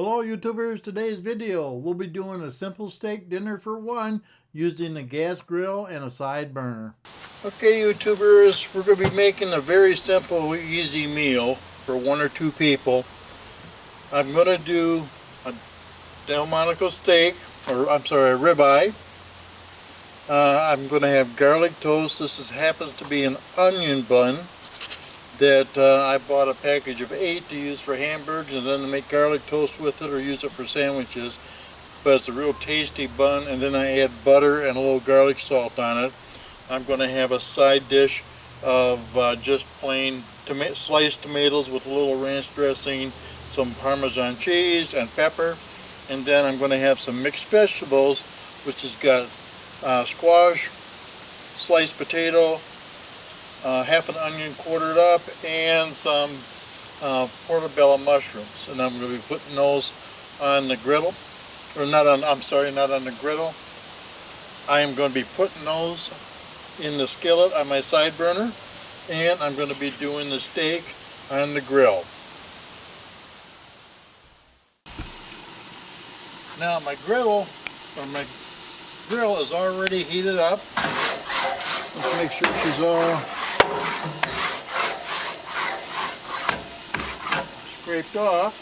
Hello YouTubers, today's video we'll be doing a simple steak dinner for one using a gas grill and a side burner. Okay YouTubers, we're going to be making a very simple easy meal for one or two people. I'm going to do a Delmonico steak, or I'm sorry, a ribeye. I'm going to have garlic toast. This happens to be an onion bun that I bought a package of 8 to use for hamburgers and then to make garlic toast with it or use it for sandwiches. But it's a real tasty bun, and then I add butter and a little garlic salt on it. I'm going to have a side dish of just plain sliced tomatoes with a little ranch dressing, some Parmesan cheese and pepper, and then I'm going to have some mixed vegetables, which has got squash, sliced potato, half an onion quartered up, and some portobello mushrooms. And I'm going to be putting those on the griddle, or not on the griddle. I am going to be putting those in the skillet on my side burner, and I'm going to be doing the steak on the grill. Now my grill is already heated up. Let's make sure she's all scraped off.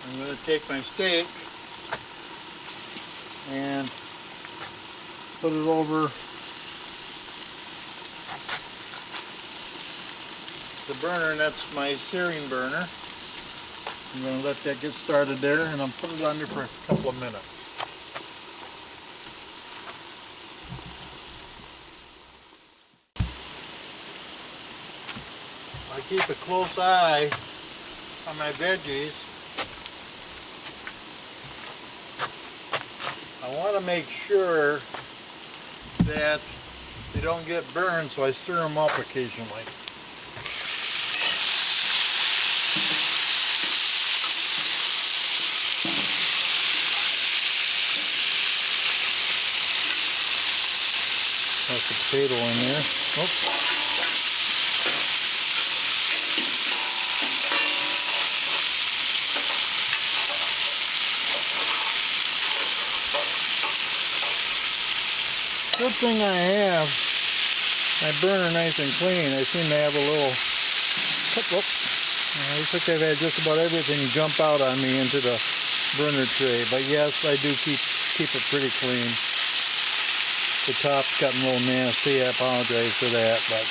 I'm going to take my steak and put it over the burner, and that's my searing burner. I'm going to let that get started there, and I'll put it on there for a couple of minutes. I keep a close eye on my veggies. I want to make sure that they don't get burned, so I stir them up occasionally. That's the potato in there. Oops. Good thing I have my burner nice and clean. I seem to have a little, looks like I've had just about everything jump out on me into the burner tray. But yes, I do keep it pretty clean. The top's gotten a little nasty. I apologize for that, but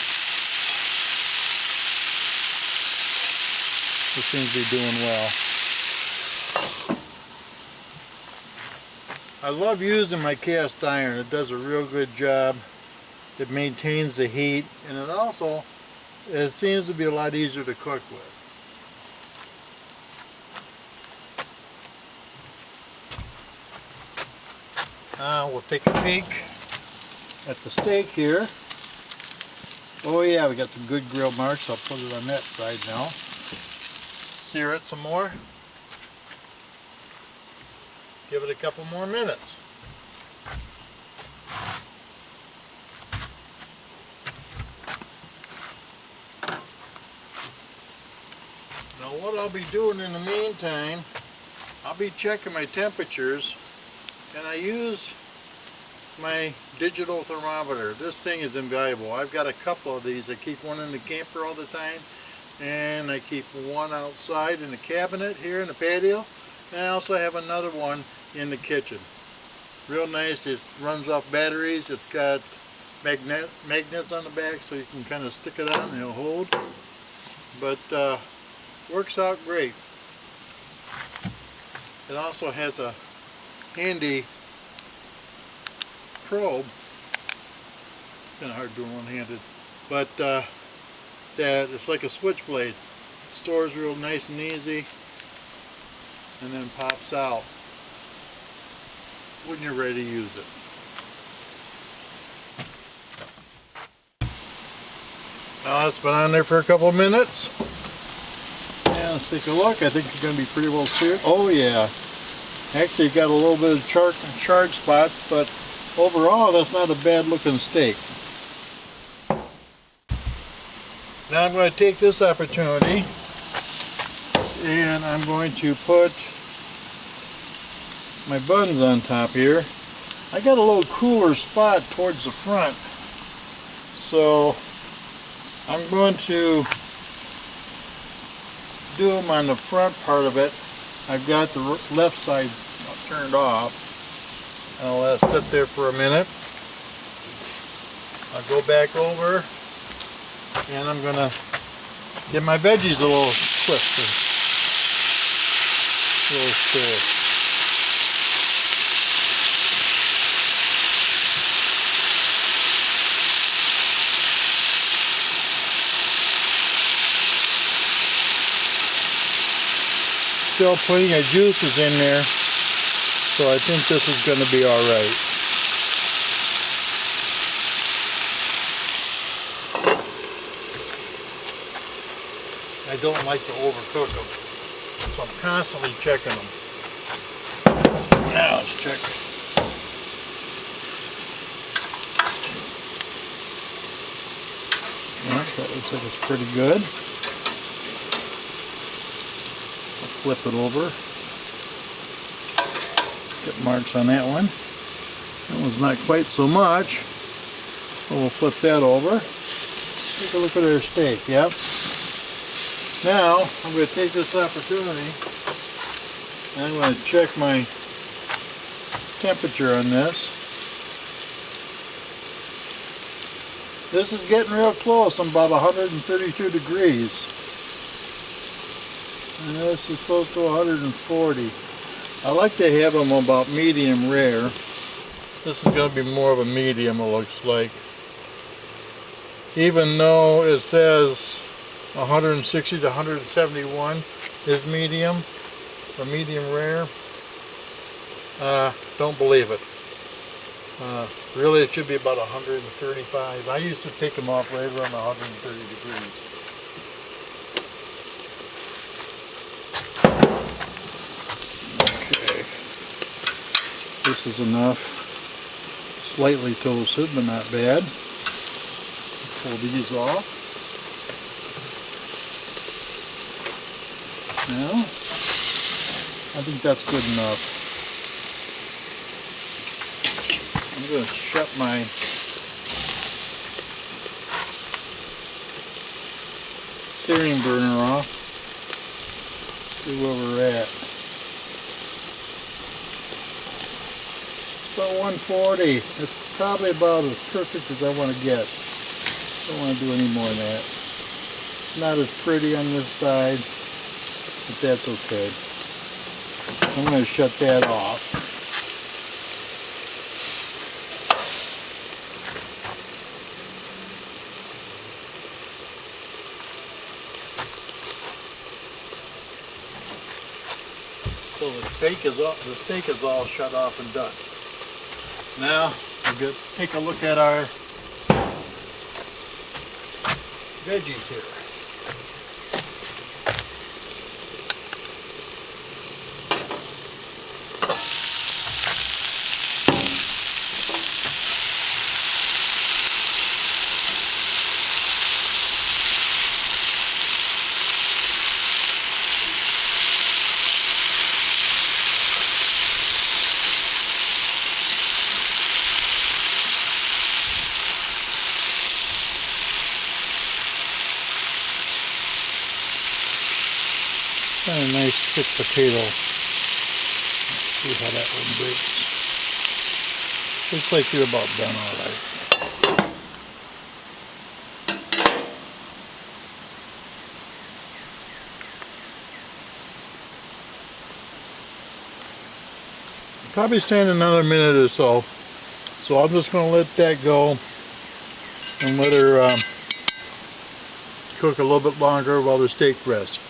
it seems to be doing well. I love using my cast iron. It does a real good job. It maintains the heat, and it seems to be a lot easier to cook with. We'll take a peek at the steak here. Oh yeah, we got some good grill marks. I'll put it on that side now. Sear it some more. Give it a couple more minutes. Now what I'll be doing in the meantime, I'll be checking my temperatures, and I use my digital thermometer. This thing is invaluable. I've got a couple of these. I keep one in the camper all the time, and I keep one outside in the cabinet here in the patio, and I also have another one in the kitchen. Real nice. It runs off batteries. It's got magnets on the back, so you can kind of stick it on and it'll hold. But works out great. It also has a handy probe. Kind of hard doing one-handed, but that it's like a switchblade. Stores real nice and easy, and then pops out when you're ready to use it. Now it's been on there for a couple of minutes. Yeah, let's take a look. I think it's going to be pretty well seared. Oh yeah. Actually got a little bit of charred spots, but overall that's not a bad looking steak. Now I'm going to take this opportunity And I'm going to put my buns on top here. I got a little cooler spot towards the front, so I'm going to do them on the front part of it. I've got the left side turned off. I'll let it sit there for a minute. I'll go back over and I'm going to give my veggies a little twist, a little stir. Still plenty of juices in there, so I think this is going to be all right. I don't like to overcook them, so I'm constantly checking them. Now let's check. All right, that looks like it's pretty good. Flip it over. Get marks on that one. That one's not quite so much. So we'll flip that over. Take a look at our steak. Yep. Now I'm going to take this opportunity and I'm going to check my temperature on this. This is getting real close. I'm about 132 degrees. And this is close to 140. I like to have them about medium rare. This is going to be more of a medium, it looks like. Even though it says 160 to 171 is medium or medium rare, don't believe it. Really, it should be about 135. I used to take them off right around 130 degrees. This is enough. Slightly toasted, but not bad. Pull these off. Now, I think that's good enough. I'm going to shut my searing burner off. See where we're at. About 140. It's probably about as perfect as I want to get. Don't want to do any more than that. It's not as pretty on this side, but that's okay. I'm going to shut that off. So the steak is all shut off and done. Now we'll take a look at our veggies here. And a nice thick potato. Let's see how that one breaks. Looks like you're about done alright. Probably stand another minute or so. So I'm just going to let that go and let her cook a little bit longer while the steak rests.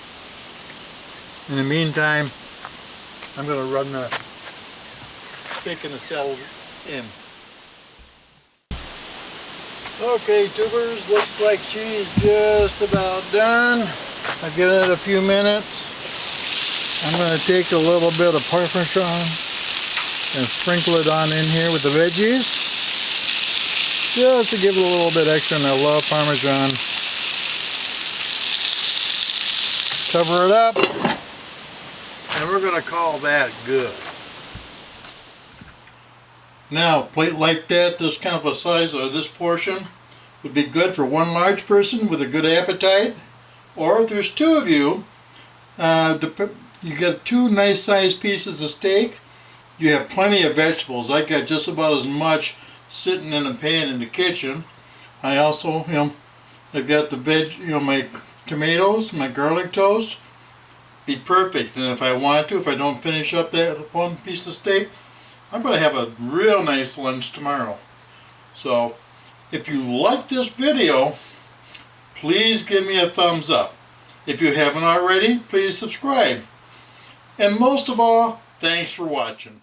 In the meantime, I'm going to run the steak and the celery in. Okay, tubers, looks like she's just about done. I've given it a few minutes. I'm going to take a little bit of Parmesan and sprinkle it on in here with the veggies, just to give it a little bit extra, and I love Parmesan. Cover it up. And we're going to call that good. Now, a plate like that, this kind of a size of this portion, would be good for one large person with a good appetite. Or if there's two of you, you get two nice sized pieces of steak. You have plenty of vegetables. I got just about as much sitting in a pan in the kitchen. I also, I've got the my tomatoes, my garlic toast. Be perfect. And if I want to, if I don't finish up that one piece of steak, I'm going to have a real nice lunch tomorrow. So, if you like this video, please give me a thumbs up. If you haven't already, please subscribe. And most of all, thanks for watching.